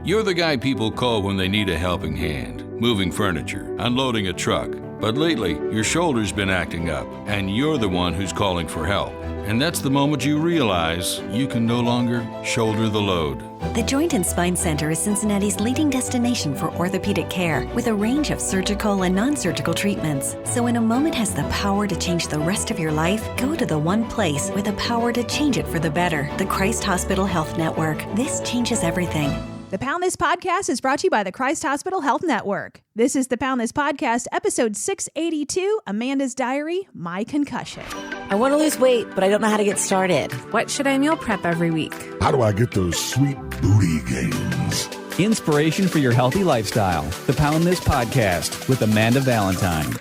You're the guy people call when they need a helping hand, moving furniture, unloading a truck. But lately, your shoulder's been acting up, and you're the one who's calling for help. And that's the moment you realize you can no longer shoulder the load. The Joint and Spine Center is Cincinnati's leading destination for orthopedic care, with a range of surgical and non-surgical treatments. So when a moment has the power to change the rest of your life, go to the one place with the power to change it for the better, the Christ Hospital Health Network. This changes everything. The Pound This Podcast is brought to you by the Christ Hospital Health Network. This is the Pound This Podcast, episode 682, Amanda's Diary, My Concussion. I want to lose weight, but I don't know how to get started. What should I meal prep every week? How do I get those sweet booty gains? Inspiration for your healthy lifestyle. The Pound This Podcast with Amanda Valentine.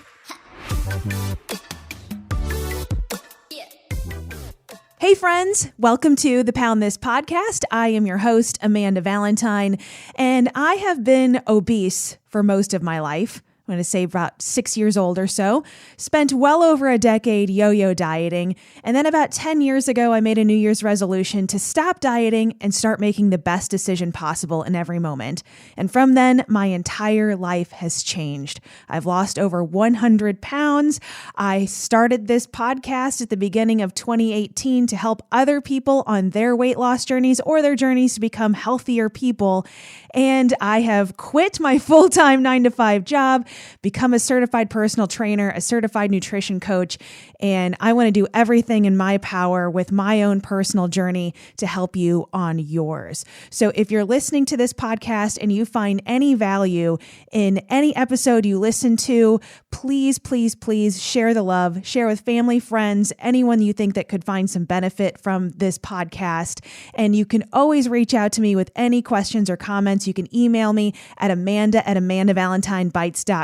Hey friends, welcome to the Pound This Podcast. I am your host, Amanda Valentine, and I have been obese for most of my life. I'm going to say about 6 years old or so. Spent well over a decade yo-yo dieting. And then about 10 years ago, I made a New Year's resolution to stop dieting and start making the best decision possible in every moment. And from then, my entire life has changed. I've lost over 100 pounds. I started this podcast at the beginning of 2018 to help other people on their weight loss journeys or their journeys to become healthier people. And I have quit my full-time 9-to-5 job, become a certified personal trainer, a certified nutrition coach, and I want to do everything in my power with my own personal journey to help you on yours. So if you're listening to this podcast and you find any value in any episode you listen to, please, please, please share the love, share with family, friends, anyone you think that could find some benefit from this podcast. And you can always reach out to me with any questions or comments. You can email me at amanda@amandavalentinbites.com.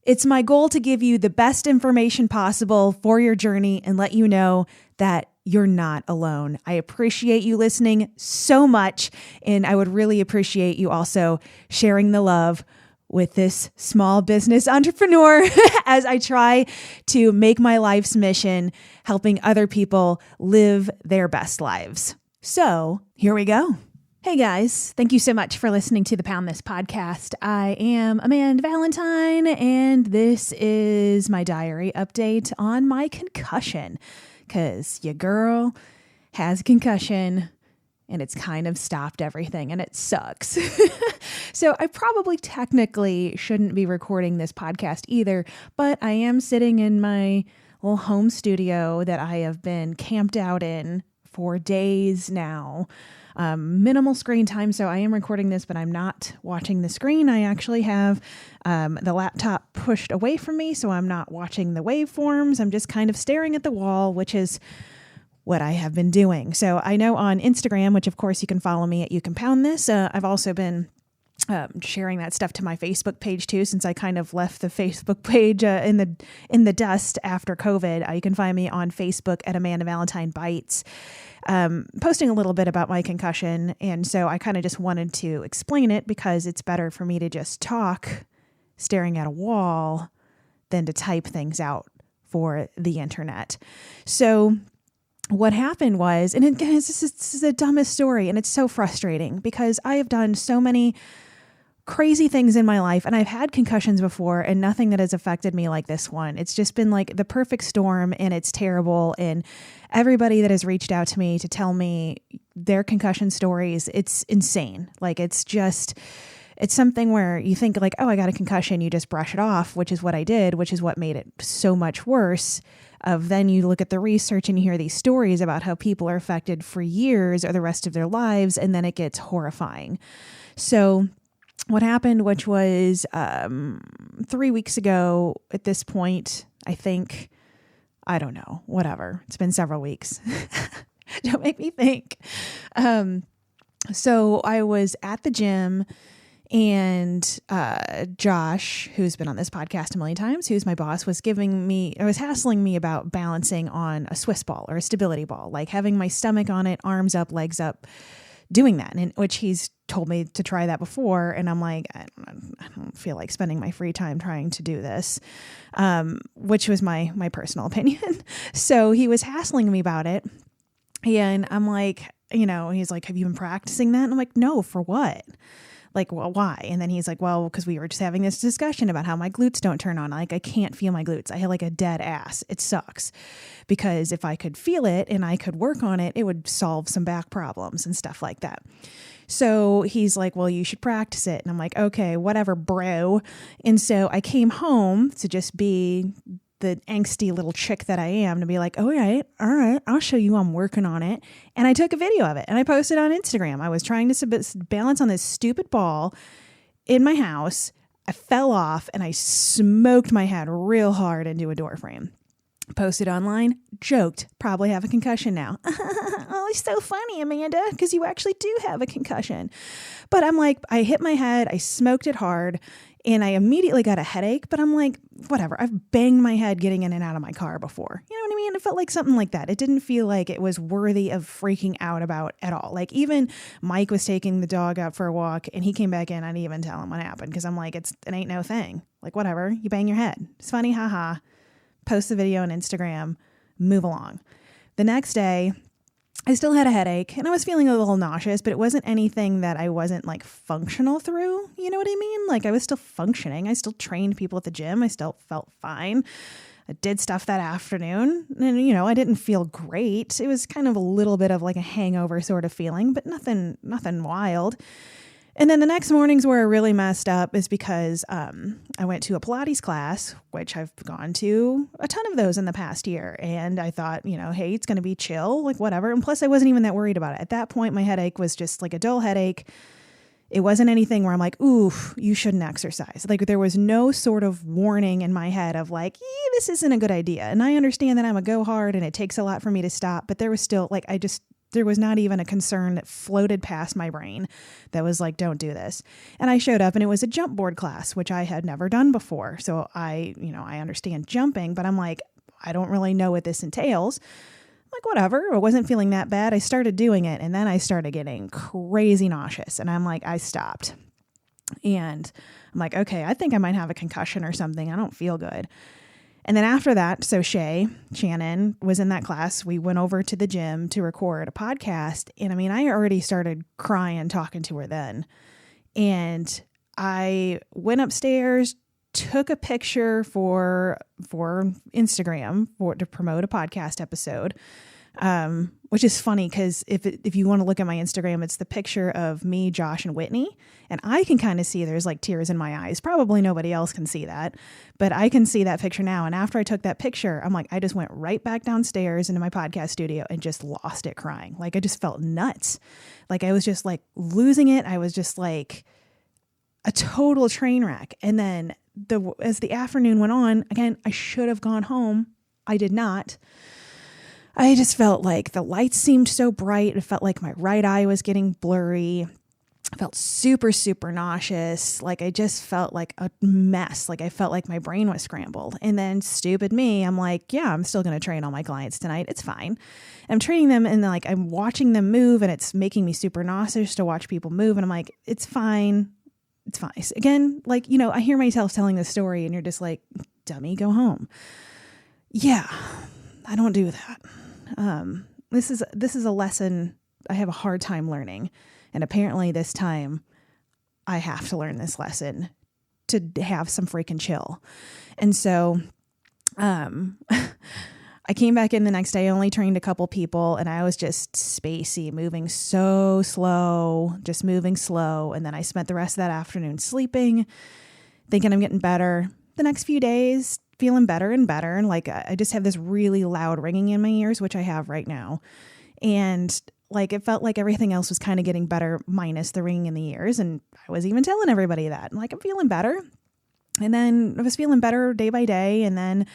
It's my goal to give you the best information possible for your journey and let you know that you're not alone. I appreciate you listening so much, and I would really appreciate you also sharing the love with this small business entrepreneur as I try to make my life's mission helping other people live their best lives. So here we go. Hey guys, thank you so much for listening to the Pound This Podcast. I am Amanda Valentine, and this is my diary update on my concussion, because your girl has a concussion and it's kind of stopped everything and it sucks. So I probably technically shouldn't be recording this podcast either, but I am sitting in my little home studio that I have been camped out in for days now. Minimal screen time, so I am recording this, but I'm not watching the screen. I actually have the laptop pushed away from me, so I'm not watching the waveforms. I'm just kind of staring at the wall, which is what I have been doing. So I know on Instagram, which of course you can follow me at You Can Pound This, I've also been sharing that stuff to my Facebook page too, since I kind of left the Facebook page in the dust after COVID. You can find me on Facebook at Amanda Valentine Bites, posting a little bit about my concussion. And so I kind of just wanted to explain it because it's better for me to just talk staring at a wall than to type things out for the internet. So what happened was, and this is the dumbest story, and it's so frustrating because I have done so many crazy things in my life, and I've had concussions before, and nothing that has affected me like this one. It's just been like the perfect storm, and it's terrible. And everybody that has reached out to me to tell me their concussion stories, it's insane. Like it's something where you think like, oh, I got a concussion, you just brush it off, which is what I did, which is what made it so much worse. Then you look at the research and you hear these stories about how people are affected for years or the rest of their lives, and then it gets horrifying. So what happened, which was 3 weeks ago at this point, I think, I don't know, whatever. It's been several weeks. Don't make me think. So I was at the gym, and Josh, who's been on this podcast a million times, who's my boss, was hassling me about balancing on a Swiss ball or a stability ball, like having my stomach on it, arms up, legs up, doing that, in which he's told me to try that before. And I'm like, I don't feel like spending my free time trying to do this, which was my personal opinion. So he was hassling me about it. And I'm like, he's like, have you been practicing that? And I'm like, no, for what? Like, well, why? And then he's like, well, because we were just having this discussion about how my glutes don't turn on. Like, I can't feel my glutes. I have like a dead ass. It sucks because if I could feel it and I could work on it, it would solve some back problems and stuff like that. So he's like, well, you should practice it. And I'm like, okay, whatever, bro. And so I came home to just be the angsty little chick that I am, to be like, all right, I'll show you I'm working on it. And I took a video of it and I posted on Instagram. I was trying to balance on this stupid ball in my house. I fell off and I smoked my head real hard into a door frame. Posted online, joked, probably have a concussion now. Oh, it's so funny, Amanda, because you actually do have a concussion. But I'm like, I hit my head, I smoked it hard, and I immediately got a headache. But I'm like, whatever, I've banged my head getting in and out of my car before. You know what I mean? It felt like something like that. It didn't feel like it was worthy of freaking out about at all. Like, even Mike was taking the dog out for a walk, and he came back in. I didn't even tell him what happened, because I'm like, it ain't no thing. Like, whatever, you bang your head. It's funny, haha. Post the video on Instagram, move along. The next day, I still had a headache and I was feeling a little nauseous, but it wasn't anything that I wasn't like functional through. You know what I mean? Like, I was still functioning. I still trained people at the gym. I still felt fine. I did stuff that afternoon and, I didn't feel great. It was kind of a little bit of like a hangover sort of feeling, but nothing wild. And then the next mornings where I really messed up is because I went to a Pilates class, which I've gone to a ton of those in the past year. And I thought, hey, it's going to be chill, like whatever. And plus I wasn't even that worried about it. At that point, my headache was just like a dull headache. It wasn't anything where I'm like, oof, you shouldn't exercise. Like, there was no sort of warning in my head of like, this isn't a good idea. And I understand that I'm a go hard and it takes a lot for me to stop. But there was still like, there was not even a concern that floated past my brain that was like, don't do this. And I showed up and it was a jump board class, which I had never done before. So I understand jumping, but I'm like, I don't really know what this entails. I'm like, whatever. I wasn't feeling that bad. I started doing it and then I started getting crazy nauseous and I'm like, I stopped. And I'm like, okay, I think I might have a concussion or something. I don't feel good. And then after that, so Shannon was in that class. We went over to the gym to record a podcast. And I mean, I already started crying talking to her then. And I went upstairs, took a picture for Instagram to promote a podcast episode. Which is funny because if you want to look at my Instagram, it's the picture of me, Josh, and Whitney. And I can kind of see there's like tears in my eyes. Probably nobody else can see that, but I can see that picture now. And after I took that picture, I'm like, I just went right back downstairs into my podcast studio and just lost it crying. Like, I just felt nuts. Like, I was just like losing it. I was just like a total train wreck. And then as the afternoon went on, again, I should have gone home. I did not. I just felt like the lights seemed so bright. It felt like my right eye was getting blurry. I felt super, super nauseous. Like, I just felt like a mess. Like, I felt like my brain was scrambled. And then stupid me, I'm like, yeah, I'm still going to train all my clients tonight. It's fine. I'm training them and like, I'm watching them move and it's making me super nauseous to watch people move. And I'm like, it's fine. It's fine. Again, like, I hear myself telling this story and you're just like, dummy, go home. Yeah, I don't do that. This is a lesson I have a hard time learning. And apparently this time I have to learn this lesson to have some freaking chill. And so, I came back in the next day, I only trained a couple people and I was just spacey, moving so slow, just moving slow. And then I spent the rest of that afternoon sleeping, thinking I'm getting better. The next few days, feeling better and better. And like, I just have this really loud ringing in my ears, which I have right now. And like, it felt like everything else was kind of getting better minus the ringing in the ears. And I was even telling everybody that, like, I'm feeling better. And then I was feeling better day by day. And then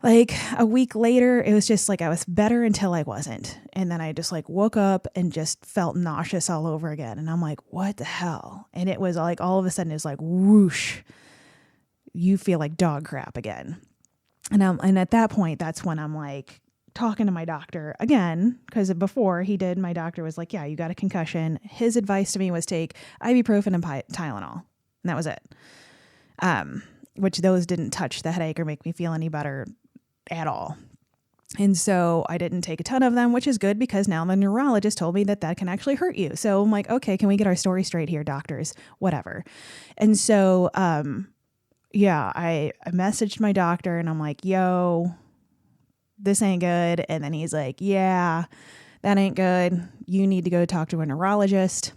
like a week later, it was just like, I was better until I wasn't. And then I just like woke up and just felt nauseous all over again. And I'm like, what the hell? And it was like, all of a sudden it was like, whoosh. You feel like dog crap again. And at that point, that's when I'm like talking to my doctor again, because before he did, my doctor was like, yeah, you got a concussion. His advice to me was take ibuprofen and Tylenol. And that was it. Which those didn't touch the headache or make me feel any better at all. And so I didn't take a ton of them, which is good because now the neurologist told me that can actually hurt you. So I'm like, okay, can we get our story straight here, doctors? Whatever. And so, I messaged my doctor and I'm like, yo, this ain't good. And then he's like, yeah, that ain't good. You need to go talk to a neurologist.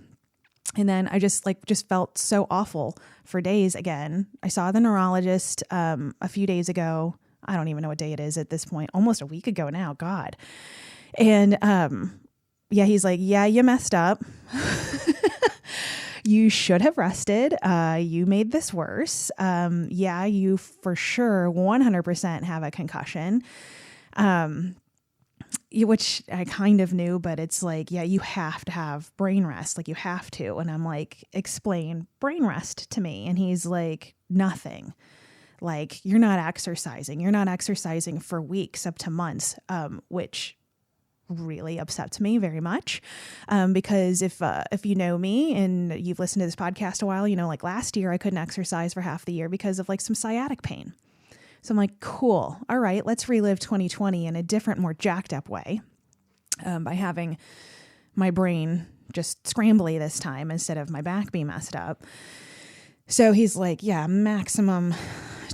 And then I just felt so awful for days again. I saw the neurologist a few days ago. I don't even know what day it is at this point. Almost a week ago now. God. And he's like, yeah, you messed up. You should have rested. You made this worse. You for sure 100% have a concussion. Which I kind of knew, but it's like, yeah, you have to have brain rest. Like you have to. And I'm like, explain brain rest to me. And he's like, nothing. Like you're not exercising. You're not exercising for weeks up to months, which really upsets me very much. Because if you know me and you've listened to this podcast a while, like last year I couldn't exercise for half the year because of like some sciatic pain. So I'm like, cool. All right, let's relive 2020 in a different, more jacked up way by having my brain just scrambly this time instead of my back being messed up. So he's like, yeah, maximum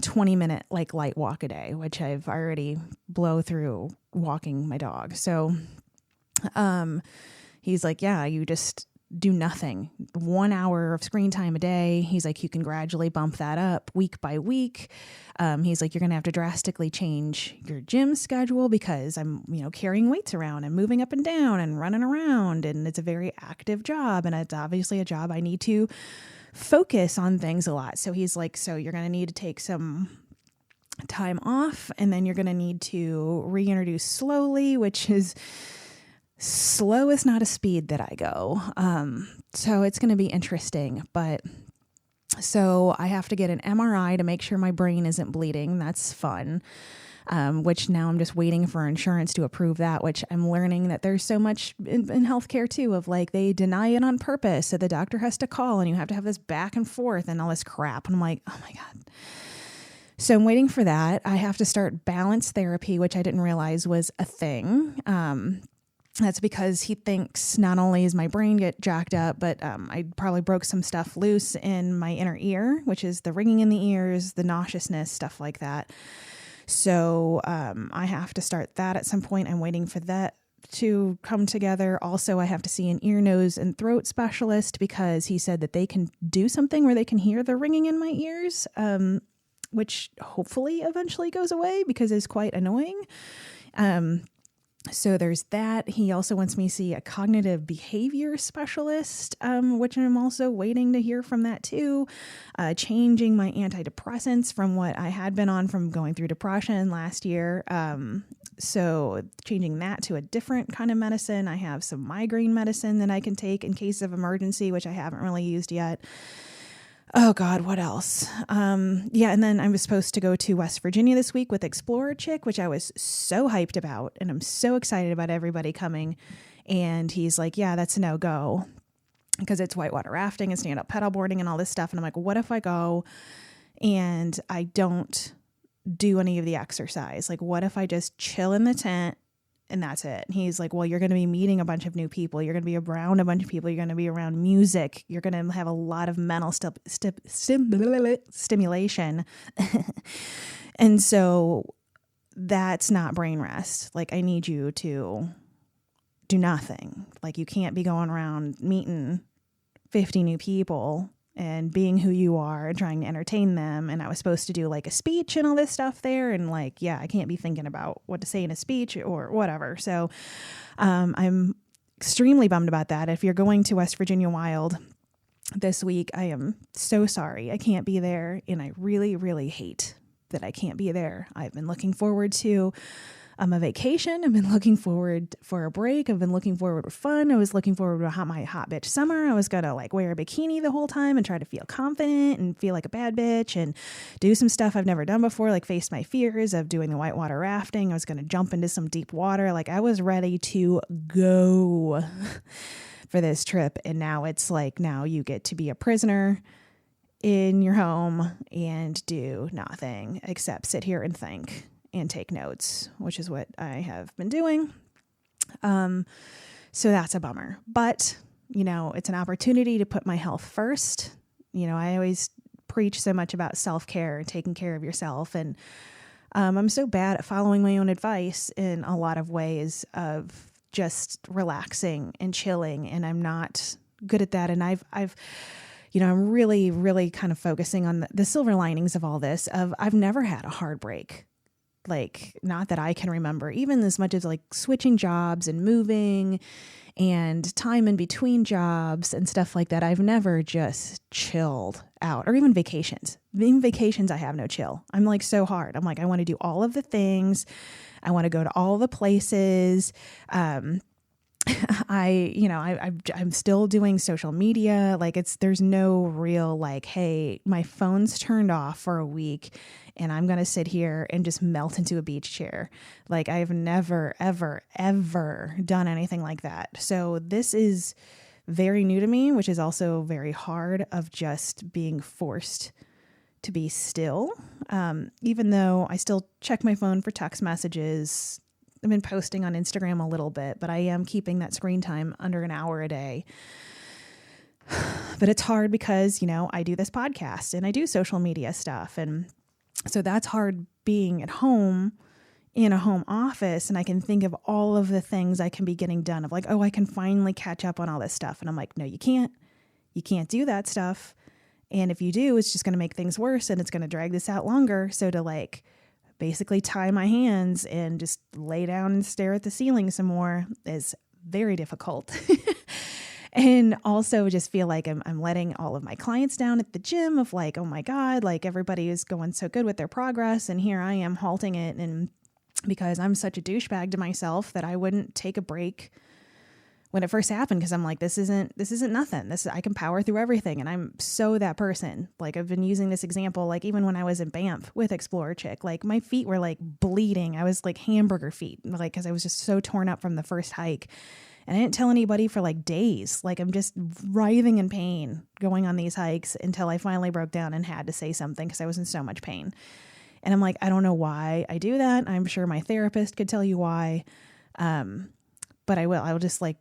20-minute like light walk a day, which I've already blow through walking my dog. So he's like, yeah, you just do nothing. 1 hour of screen time a day. He's like, you can gradually bump that up week by week. He's like, you're going to have to drastically change your gym schedule because I'm, carrying weights around and moving up and down and running around. And it's a very active job. And it's obviously a job I need to focus on things a lot. So he's like, so you're going to need to take some time off and then you're going to need to reintroduce slowly, which is slow is not a speed that I go. So it's going to be interesting, but so I have to get an MRI to make sure my brain isn't bleeding. That's fun. Which now I'm just waiting for insurance to approve that, which I'm learning that there's so much in healthcare too, of like, they deny it on purpose. So the doctor has to call and you have to have this back and forth and all this crap. And I'm like, oh my God. So I'm waiting for that. I have to start balance therapy, which I didn't realize was a thing. That's because he thinks not only is my brain get jacked up, but I probably broke some stuff loose in my inner ear, which is the ringing in the ears, the nauseousness, stuff like that. So I have to start that at some point. I'm waiting for that to come together. Also, I have to see an ear, nose, and throat specialist because he said that they can do something where they can hear the ringing in my ears, which hopefully eventually goes away because it's quite annoying. So there's that. He also wants me to see a cognitive behavior specialist, which I'm also waiting to hear from that too. Changing my antidepressants from what I had been on from going through depression last year. So changing that to a different kind of medicine. I have some migraine medicine that I can take in case of emergency, which I haven't really used yet. Oh God, what else? And then I was supposed to go to West Virginia this week with Explorer Chick, which I was so hyped about. And I'm so excited about everybody coming. And he's like, yeah, that's a no-go because it's whitewater rafting and stand-up paddleboarding and all this stuff. And I'm like, what if I go and I don't do any of the exercise? Like, what if I just chill in the tent and that's it? And he's like, well, you're going to be meeting a bunch of new people. You're going to be around a bunch of people. You're going to be around music. You're going to have a lot of mental stimulation. And so that's not brain rest. Like, I need you to do nothing. Like, you can't be going around meeting 50 new people and being who you are and trying to entertain them. And I was supposed to do like a speech and all this stuff there. And like, yeah, I can't be thinking about what to say in a speech or whatever. So I'm extremely bummed about that. If you're going to West Virginia Wild this week, I am so sorry I can't be there. And I really, really hate that I can't be there. I've been looking forward to a vacation. I've been looking forward for a break. I've been looking forward to fun. I was looking forward to my hot bitch summer. I was going to like wear a bikini the whole time and try to feel confident and feel like a bad bitch and do some stuff I've never done before, like face my fears of doing the whitewater rafting. I was going to jump into some deep water. Like, I was ready to go for this trip. And now it's like, now you get to be a prisoner in your home and do nothing except sit here and think. and take notes, which is what I have been doing. So that's a bummer, but it's an opportunity to put my health first. I always preach so much about self-care and taking care of yourself. And I'm so bad at following my own advice in a lot of ways of just relaxing and chilling. And I'm not good at that. And I'm really, really kind of focusing on the silver linings of all this. I've never had a hard break. Like, not that I can remember, even as much as like switching jobs and moving and time in between jobs and stuff like that. I've never just chilled out, or even vacations. Even vacations, I have no chill. I'm like so hard. I'm like, I want to do all of the things. I want to go to all the places. I'm still doing social media. Like there's no real like, hey, my phone's turned off for a week and I'm going to sit here and just melt into a beach chair. Like I've never, ever, ever done anything like that. So this is very new to me, which is also very hard, of just being forced to be still. Even though I still check my phone for text messages. I've been posting on Instagram a little bit, but I am keeping that screen time under an hour a day. But it's hard because, I do this podcast and I do social media stuff. And so that's hard being at home in a home office. And I can think of all of the things I can be getting done, of like, oh, I can finally catch up on all this stuff. And I'm like, no, you can't. You can't do that stuff. And if you do, it's just going to make things worse and it's going to drag this out longer. So to like basically tie my hands and just lay down and stare at the ceiling some more is very difficult. And also just feel like I'm letting all of my clients down at the gym, of like, oh my God, like everybody is going so good with their progress. And here I am halting it. And because I'm such a douchebag to myself that I wouldn't take a break when it first happened, because I'm like, this isn't nothing. I can power through everything. And I'm so that person. Like I've been using this example, like even when I was in Banff with Explorer Chick, like my feet were like bleeding. I was like hamburger feet, like, cause I was just so torn up from the first hike. And I didn't tell anybody for like days. Like I'm just writhing in pain going on these hikes until I finally broke down and had to say something because I was in so much pain. And I'm like, I don't know why I do that. I'm sure my therapist could tell you why. But I will just like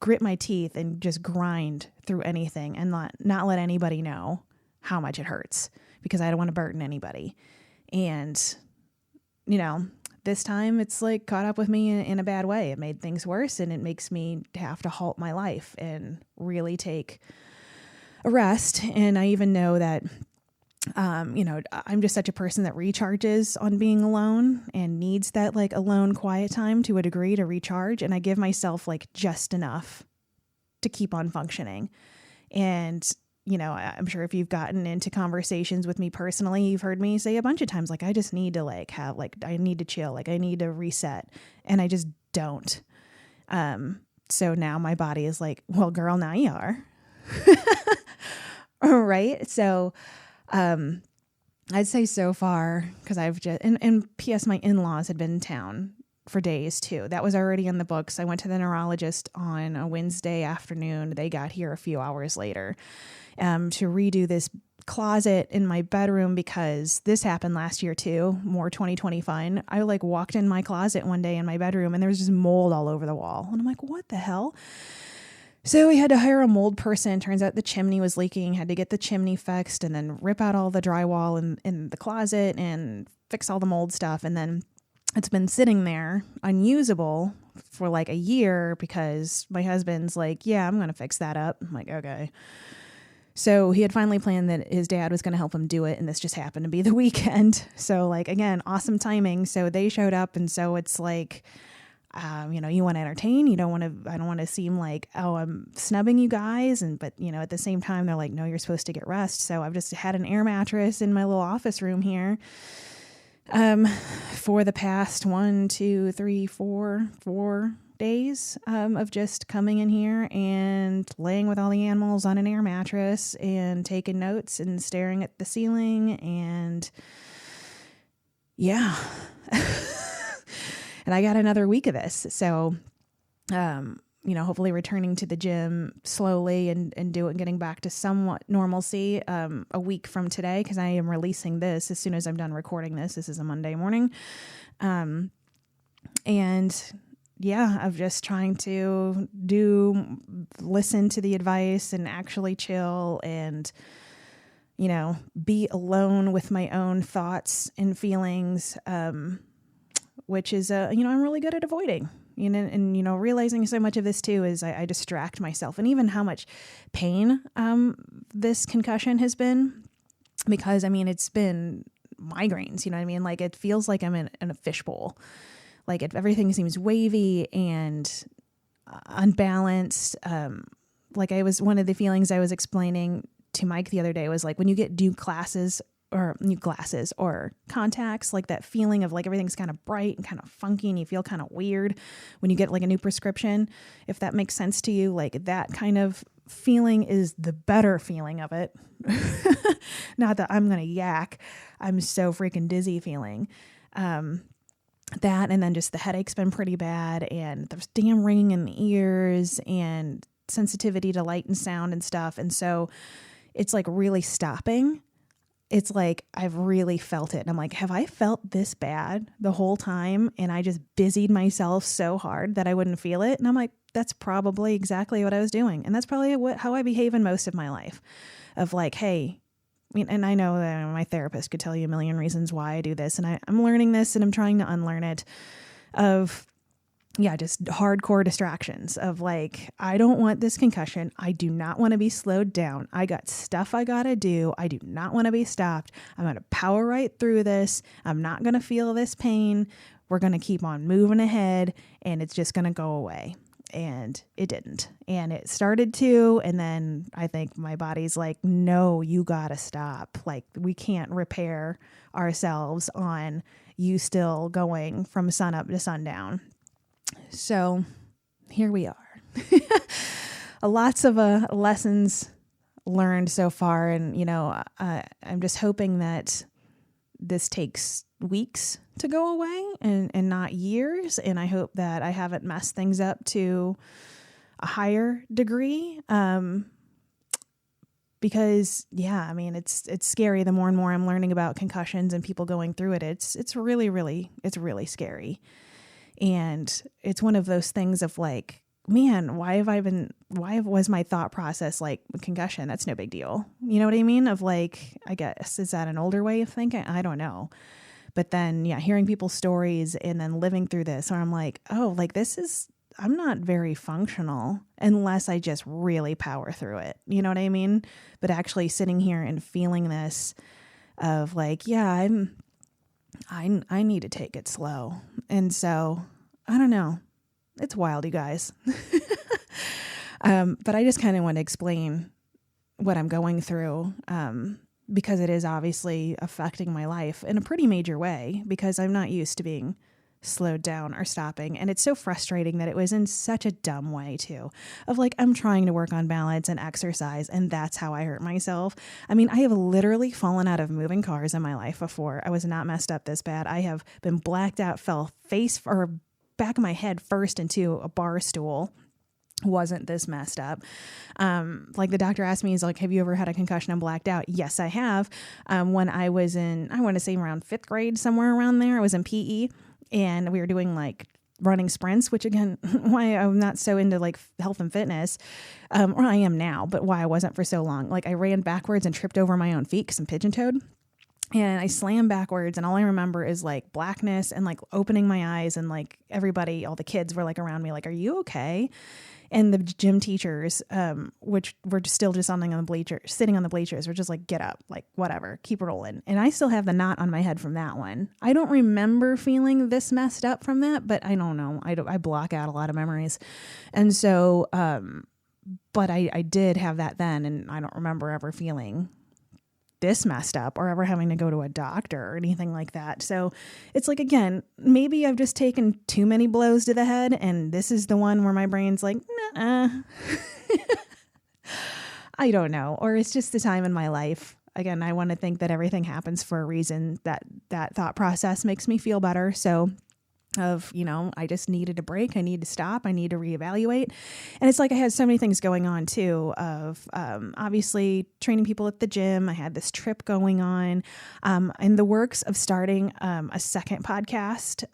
grit my teeth and just grind through anything and not let anybody know how much it hurts, because I don't want to burden anybody. And, this time it's like caught up with me in a bad way. It made things worse, and it makes me have to halt my life and really take a rest. And I even know that, I'm just such a person that recharges on being alone and needs that like alone quiet time to a degree to recharge. And I give myself like just enough to keep on functioning. And, I'm sure if you've gotten into conversations with me personally, you've heard me say a bunch of times, like, I just need to like have, like, I need to chill. Like I need to reset, and I just don't. So now my body is like, well, girl, now you are. Right. So, I'd say so far, because I've just, and P.S. my in-laws had been in town for days too. That was already in the books. I went to the neurologist on a Wednesday afternoon. They got here a few hours later, to redo this closet in my bedroom, because this happened last year too. More 2020 fun. I like walked in my closet one day in my bedroom and there was just mold all over the wall. And I'm like, what the hell? So we had to hire a mold person. Turns out the chimney was leaking, had to get the chimney fixed and then rip out all the drywall in the closet and fix all the mold stuff. And then it's been sitting there unusable for like a year, because my husband's like, yeah, I'm going to fix that up. I'm like, okay. So he had finally planned that his dad was going to help him do it. And this just happened to be the weekend. So like, again, awesome timing. So they showed up. And so it's like, you want to entertain, I don't want to seem like, oh, I'm snubbing you guys. but at the same time, they're like, no, you're supposed to get rest. So I've just had an air mattress in my little office room here, for the past 4 days, of just coming in here and laying with all the animals on an air mattress and taking notes and staring at the ceiling. And yeah. And I got another week of this. So, hopefully returning to the gym slowly and getting back to somewhat normalcy a week from today, because I am releasing this as soon as I'm done recording this. This is a Monday morning. And yeah, I'm just trying to listen to the advice and actually chill and, be alone with my own thoughts and feelings, which is, I'm really good at avoiding. And realizing so much of this too is I distract myself, and even how much pain this concussion has been, because it's been migraines. Like it feels like I'm in a fishbowl. Like everything seems wavy and unbalanced. Like one of the feelings I was explaining to Mike the other day was like when you get new glasses or contacts, like that feeling of like everything's kind of bright and kind of funky and you feel kind of weird when you get like a new prescription, if that makes sense to you. Like that kind of feeling is the better feeling of it. Not that I'm going to yak. I'm so freaking dizzy feeling. That, and then just the headache's been pretty bad, and there's damn ringing in the ears and sensitivity to light and sound and stuff. And so it's like really stopping. It's like I've really felt it. And I'm like, have I felt this bad the whole time? And I just busied myself so hard that I wouldn't feel it. And I'm like, that's probably exactly what I was doing. And that's probably how I behave in most of my life, of like, hey, and I know that my therapist could tell you a million reasons why I do this. And I'm learning this and I'm trying to unlearn it, of just hardcore distractions of like, I don't want this concussion. I do not want to be slowed down. I got stuff I got to do. I do not want to be stopped. I'm going to power right through this. I'm not going to feel this pain. We're going to keep on moving ahead, and it's just going to go away. And it didn't. And it started to, and then I think my body's like, no, you got to stop. Like, we can't repair ourselves on you still going from sun up to sundown. So here we are. Lots of lessons learned so far. And, I'm just hoping that this takes weeks to go away and not years. And I hope that I haven't messed things up to a higher degree. Because it's scary. The more and more I'm learning about concussions and people going through it, it's really scary. And it's one of those things of like, man, why was my thought process like concussion? That's no big deal. You know what I mean? Of like, I guess, is that an older way of thinking? I don't know. But then, hearing people's stories and then living through this, where I'm like, oh, like I'm not very functional unless I just really power through it. You know what I mean? But actually sitting here and feeling this of like, I need to take it slow. And so, I don't know. It's wild, you guys. But I just kind of want to explain what I'm going through, because it is obviously affecting my life in a pretty major way, because I'm not used to being slowed down or stopping. And it's so frustrating that it was in such a dumb way too, of like, I'm trying to work on balance and exercise, and that's how I hurt myself. I have literally fallen out of moving cars in my life before. I was not messed up this bad. I have been blacked out, fell face or back of my head first into a bar stool. Wasn't this messed up. Like the doctor asked me, he's like, have you ever had a concussion and blacked out? Yes, I have. When I was in, I want to say around 5th grade, somewhere around there, I was in PE, and we were doing like running sprints, which again, why I'm not so into like health and fitness, or I am now, but why I wasn't for so long. Like I ran backwards and tripped over my own feet because I'm pigeon-toed. And I slammed backwards, and all I remember is like blackness and like opening my eyes, and like everybody, all the kids were like around me, like, are you okay? And the gym teachers, which were still just sitting on the bleachers, were just like, get up, like whatever, keep rolling. And I still have the knot on my head from that one. I don't remember feeling this messed up from that, but I don't know. I block out a lot of memories. And so, but I did have that then, and I don't remember ever feeling this messed up or ever having to go to a doctor or anything like that. So it's like, again, maybe I've just taken too many blows to the head, and this is the one where my brain's like, nah. I don't know. Or it's just the time in my life. Again, I want to think that everything happens for a reason, that thought process makes me feel better. So of, I just needed a break. I need to stop. I need to reevaluate. And it's like I had so many things going on too of obviously training people at the gym. I had this trip going on in the works of starting a second podcast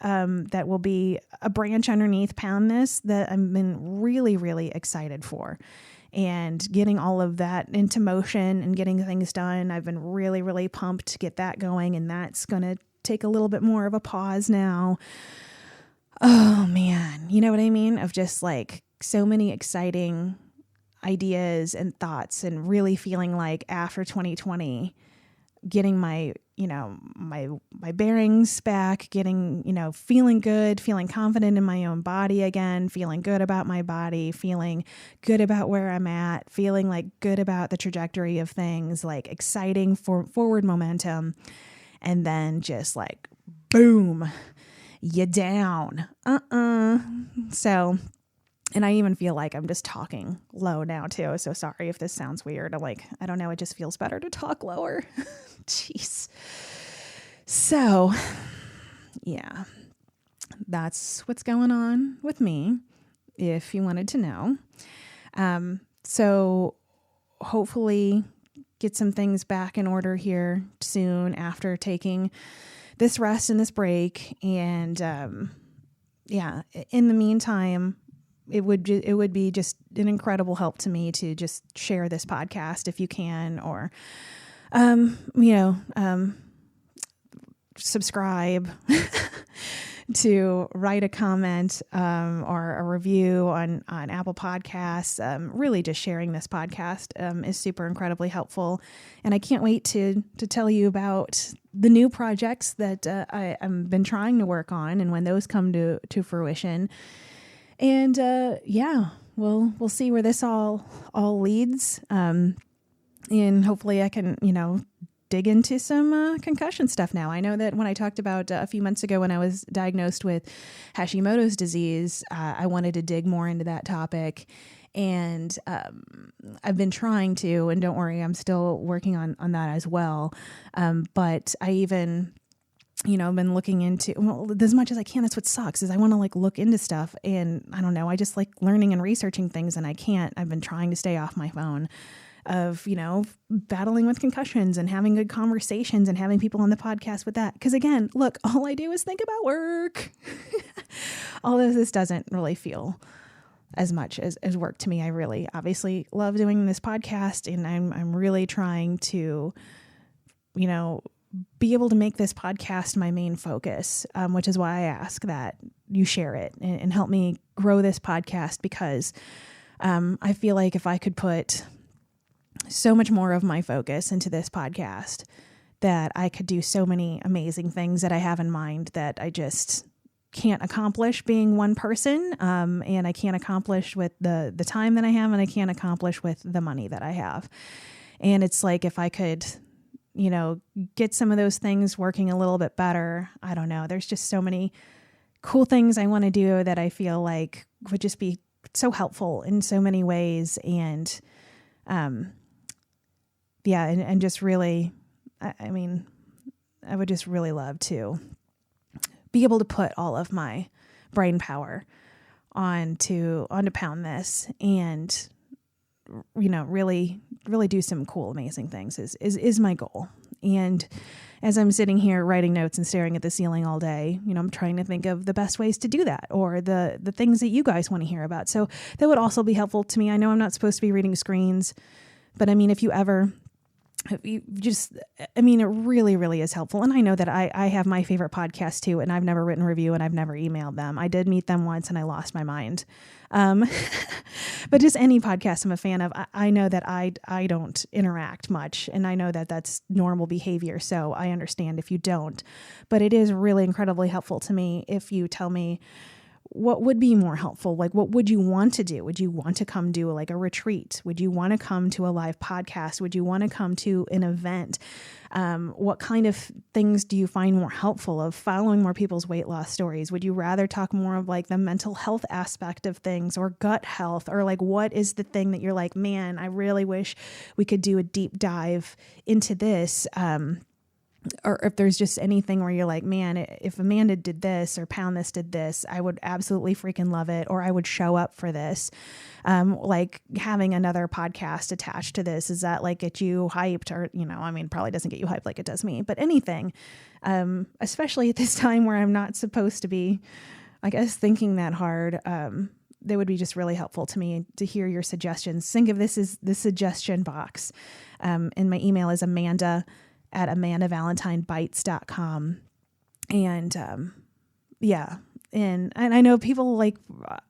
that will be a branch underneath Pound This that I've been really, really excited for. And getting all of that into motion and getting things done. I've been really, really pumped to get that going. And that's going to take a little bit more of a pause now. Oh man, you know what I mean? Of just like so many exciting ideas and thoughts, and really feeling like after 2020, getting my bearings back, getting, feeling good, feeling confident in my own body again, feeling good about my body, feeling good about where I'm at, feeling like good about the trajectory of things, like exciting forward momentum. And then just like, boom, you down. So, and I even feel like I'm just talking low now too. So sorry if this sounds weird. I'm like, I don't know. It just feels better to talk lower. Jeez. So yeah, that's what's going on with me, if you wanted to know. So hopefully get some things back in order here soon after taking this rest and this break. And in the meantime, it would be just an incredible help to me to just share this podcast if you can, or subscribe, to write a comment or a review on Apple Podcasts. Really just sharing this podcast is super incredibly helpful. And I can't wait to tell you about the new projects that I've been trying to work on, and when those come to fruition. And we'll see where this all leads. And hopefully I can, dig into some concussion stuff now. I know that when I talked about a few months ago when I was diagnosed with Hashimoto's disease, I wanted to dig more into that topic. And I've been trying to, and don't worry, I'm still working on that as well. But I even, I've been looking into, as much as I can. That's what sucks, is I want to look into stuff, and I don't know, I just like learning and researching things, and I can't. I've been trying to stay off my phone of, battling with concussions and having good conversations and having people on the podcast with that. Because again, look, all I do is think about work. All of this doesn't really feel as much as work to me. I really obviously love doing this podcast, and I'm really trying to, be able to make this podcast my main focus, which is why I ask that you share it and help me grow this podcast, because I feel like if I could put so much more of my focus into this podcast, that I could do so many amazing things that I have in mind that I just can't accomplish being one person. And I can't accomplish with the time that I have, and I can't accomplish with the money that I have. And it's like, if I could, get some of those things working a little bit better, I don't know. There's just so many cool things I want to do that I feel like would just be so helpful in so many ways. And, and just really, I would just really love to be able to put all of my brain power onto Pound This, and, really do some cool, amazing things is my goal. And as I'm sitting here writing notes and staring at the ceiling all day, I'm trying to think of the best ways to do that, or the things that you guys want to hear about. So that would also be helpful to me. I know I'm not supposed to be reading screens, but if you just, it really, really is helpful. And I know that I have my favorite podcast too, and I've never written a review, and I've never emailed them. I did meet them once and I lost my mind. But just any podcast I'm a fan of, I know that I don't interact much, and I know that that's normal behavior. So I understand if you don't, but it is really incredibly helpful to me if you tell me what would be more helpful. Like, what would you want to do? Would you want to come do a retreat? Would you want to come to a live podcast? Would you want to come to an event? What kind of things do you find more helpful of following more people's weight loss stories? Would you rather talk more of the mental health aspect of things, or gut health, or what is the thing that you're like, man, I really wish we could do a deep dive into this? or if there's just anything where you're like, man, if Amanda did this or Pound This did this, I would absolutely freaking love it. Or I would show up for this. Like having another podcast attached to this, is that like get you hyped? Or, probably doesn't get you hyped like it does me, but anything, especially at this time where I'm not supposed to be, I guess, thinking that hard. They would be just really helpful to me to hear your suggestions. Think of this as the suggestion box. And my email is amanda@amandavalentinbites.com. And, yeah. And I know people like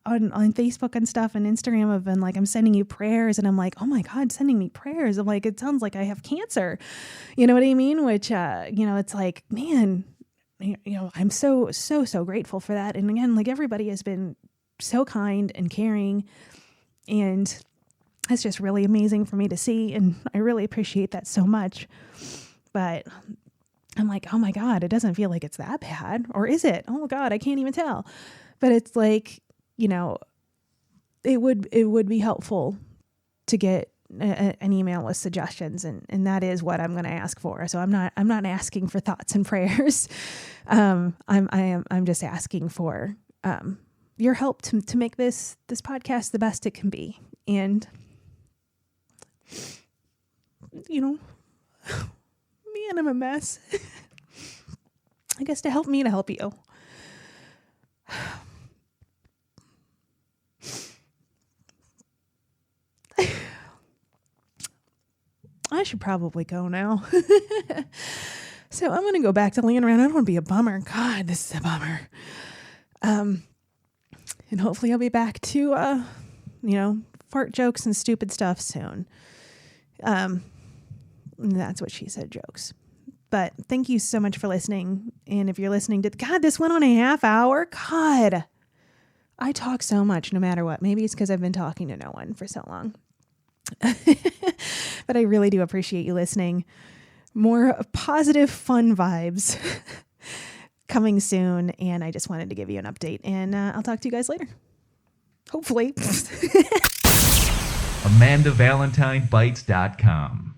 on Facebook and stuff and Instagram have been like, I'm sending you prayers. And I'm like, oh my God, sending me prayers. I'm like, it sounds like I have cancer. You know what I mean? Which, it's like, man, I'm so grateful for that. And again, like everybody has been so kind and caring, and it's just really amazing for me to see. And I really appreciate that so much. But I'm like, oh my God, it doesn't feel like it's that bad. Or is it? Oh God, I can't even tell. But it's like, it would be helpful to get an email with suggestions. And that is what I'm going to ask for. So I'm not asking for thoughts and prayers. I'm just asking for, your help to make this podcast the best it can be. And, man, I'm a mess. I guess to help me to help you. I should probably go now. So I'm going to go back to laying around. I don't want to be a bummer. God, this is a bummer. And hopefully I'll be back to, fart jokes and stupid stuff soon. And that's what she said, jokes. But thank you so much for listening. And if you're listening to, God, this went on a half hour. God, I talk so much no matter what. Maybe it's because I've been talking to no one for so long. But I really do appreciate you listening. More positive, fun vibes coming soon. And I just wanted to give you an update. And I'll talk to you guys later. Hopefully. AmandaValentineBites.com